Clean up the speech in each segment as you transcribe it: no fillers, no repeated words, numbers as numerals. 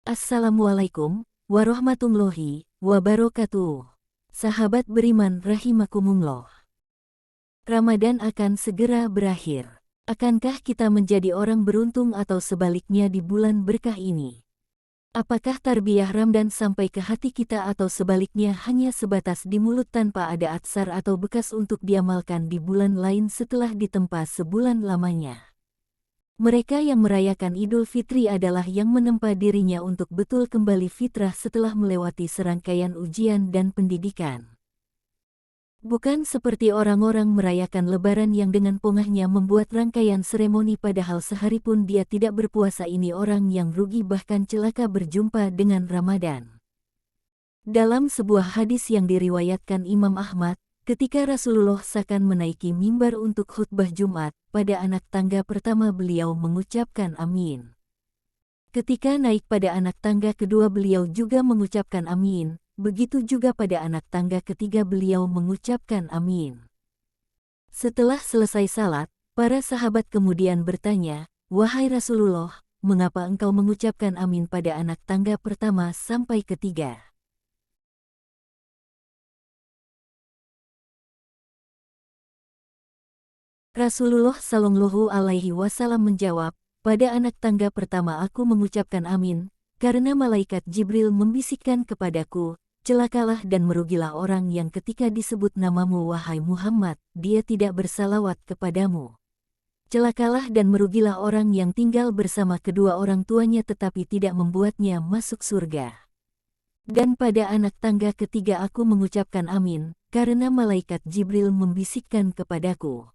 Assalamualaikum warahmatullahi wabarakatuh. Sahabat beriman rahimakumullah. Ramadan akan segera berakhir. Akankah kita menjadi orang beruntung atau sebaliknya di bulan berkah ini? Apakah tarbiyah Ramadan sampai ke hati kita atau sebaliknya hanya sebatas di mulut tanpa ada atsar atau bekas untuk diamalkan di bulan lain setelah ditempa sebulan lamanya? Mereka yang merayakan Idul Fitri adalah yang menempa dirinya untuk betul kembali fitrah setelah melewati serangkaian ujian dan pendidikan. Bukan seperti orang-orang merayakan Lebaran yang dengan pongahnya membuat rangkaian seremoni padahal sehari pun dia tidak berpuasa. Ini orang yang rugi bahkan celaka berjumpa dengan Ramadan. Dalam sebuah hadis yang diriwayatkan Imam Ahmad, ketika Rasulullah akan menaiki mimbar untuk khutbah Jumat, pada anak tangga pertama beliau mengucapkan amin. Ketika naik pada anak tangga kedua beliau juga mengucapkan amin, begitu juga pada anak tangga ketiga beliau mengucapkan amin. Setelah selesai salat, para sahabat kemudian bertanya, "Wahai Rasulullah, mengapa engkau mengucapkan amin pada anak tangga pertama sampai ketiga?" Rasulullah Shallallahu Alaihi Wasallam menjawab, pada anak tangga pertama aku mengucapkan amin, karena malaikat Jibril membisikkan kepadaku, celakalah dan merugilah orang yang ketika disebut namamu wahai Muhammad, dia tidak bersalawat kepadamu. Celakalah dan merugilah orang yang tinggal bersama kedua orang tuanya tetapi tidak membuatnya masuk surga. Dan pada anak tangga ketiga aku mengucapkan amin, karena malaikat Jibril membisikkan kepadaku.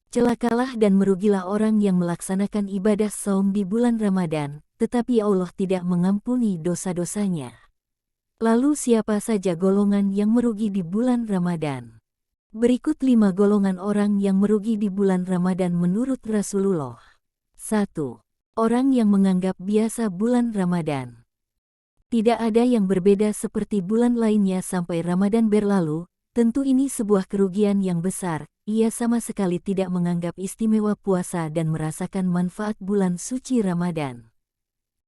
Celakalah dan merugilah orang yang melaksanakan ibadah saum di bulan Ramadan, tetapi Allah tidak mengampuni dosa-dosanya. Lalu siapa saja golongan yang merugi di bulan Ramadan? Berikut 5 golongan orang yang merugi di bulan Ramadan menurut Rasulullah. 1. Orang yang menganggap biasa bulan Ramadan. Tidak ada yang berbeda seperti bulan lainnya sampai Ramadan berlalu, tentu ini sebuah kerugian yang besar. Ia sama sekali tidak menganggap istimewa puasa dan merasakan manfaat bulan suci Ramadan.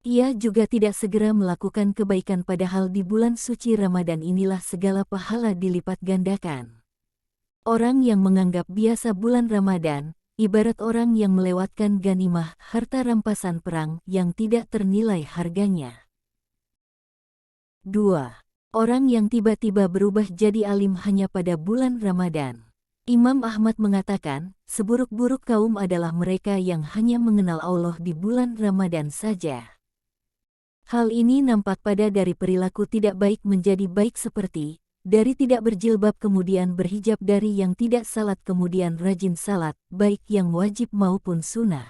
Ia juga tidak segera melakukan kebaikan padahal di bulan suci Ramadan inilah segala pahala dilipat gandakan. Orang yang menganggap biasa bulan Ramadan, ibarat orang yang melewatkan ganimah harta rampasan perang yang tidak ternilai harganya. 2. Orang yang tiba-tiba berubah jadi alim hanya pada bulan Ramadan. Imam Ahmad mengatakan, seburuk-buruk kaum adalah mereka yang hanya mengenal Allah di bulan Ramadan saja. Hal ini nampak pada dari perilaku tidak baik menjadi baik seperti, dari tidak berjilbab kemudian berhijab, dari yang tidak salat kemudian rajin salat, baik yang wajib maupun sunnah.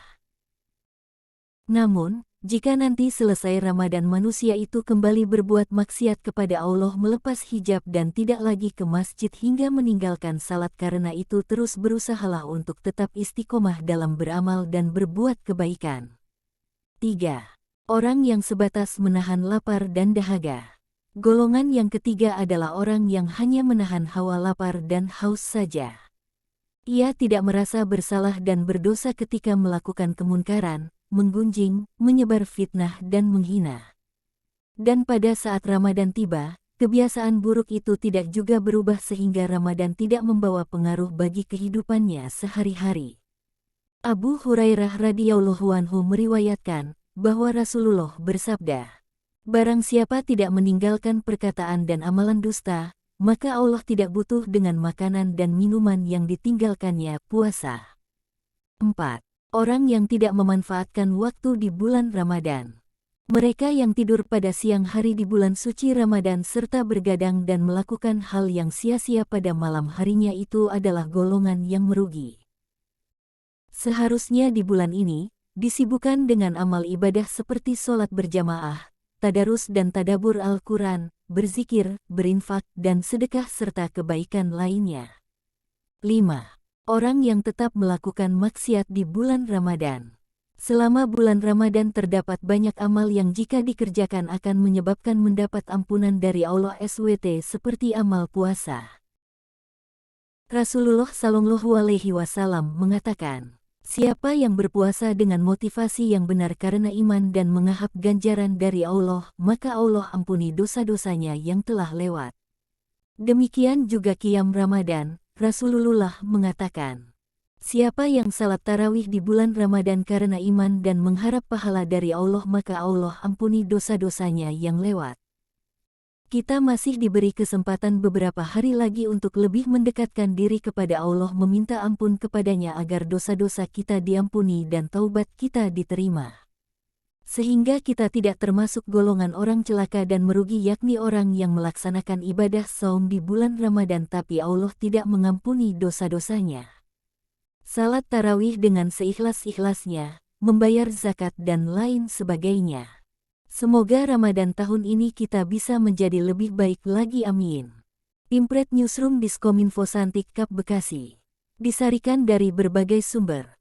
Namun, jika nanti selesai Ramadan manusia itu kembali berbuat maksiat kepada Allah, melepas hijab dan tidak lagi ke masjid hingga meninggalkan salat, karena itu terus berusahalah untuk tetap istiqomah dalam beramal dan berbuat kebaikan. 3. Orang yang sebatas menahan lapar dan dahaga. Golongan yang ketiga adalah orang yang hanya menahan hawa lapar dan haus saja. Ia tidak merasa bersalah dan berdosa ketika melakukan kemunkaran, menggunjing, menyebar fitnah dan menghina. Dan pada saat Ramadan tiba, kebiasaan buruk itu tidak juga berubah sehingga Ramadan tidak membawa pengaruh bagi kehidupannya sehari-hari. Abu Hurairah radhiyallahu anhu meriwayatkan bahwa Rasulullah bersabda, "Barang siapa tidak meninggalkan perkataan dan amalan dusta, maka Allah tidak butuh dengan makanan dan minuman yang ditinggalkannya puasa." 4. Orang yang tidak memanfaatkan waktu di bulan Ramadan. Mereka yang tidur pada siang hari di bulan suci Ramadan serta bergadang dan melakukan hal yang sia-sia pada malam harinya itu adalah golongan yang merugi. Seharusnya di bulan ini, disibukkan dengan amal ibadah seperti sholat berjamaah, tadarus dan tadabur Al-Quran, berzikir, berinfak, dan sedekah serta kebaikan lainnya. 5. Orang yang tetap melakukan maksiat di bulan Ramadan. Selama bulan Ramadan terdapat banyak amal yang jika dikerjakan akan menyebabkan mendapat ampunan dari Allah SWT seperti amal puasa. Rasulullah Shallallahu Alaihi Wasallam mengatakan, Siapa yang berpuasa dengan motivasi yang benar karena iman dan mengahap ganjaran dari Allah, maka Allah ampuni dosa-dosanya yang telah lewat. Demikian juga Qiyam Ramadan, Rasulullah mengatakan, siapa yang salat tarawih di bulan Ramadan karena iman dan mengharap pahala dari Allah, maka Allah ampuni dosa-dosanya yang lewat. Kita masih diberi kesempatan beberapa hari lagi untuk lebih mendekatkan diri kepada Allah, meminta ampun kepadanya agar dosa-dosa kita diampuni dan taubat kita diterima. Sehingga kita tidak termasuk golongan orang celaka dan merugi, yakni orang yang melaksanakan ibadah saum di bulan Ramadan tapi Allah tidak mengampuni dosa-dosanya. Salat tarawih dengan seikhlas-ikhlasnya, membayar zakat dan lain sebagainya. Semoga Ramadan tahun ini kita bisa menjadi lebih baik lagi, amin. Impret Newsroom Diskominfo Santik Kap Bekasi. Disarikan dari berbagai sumber.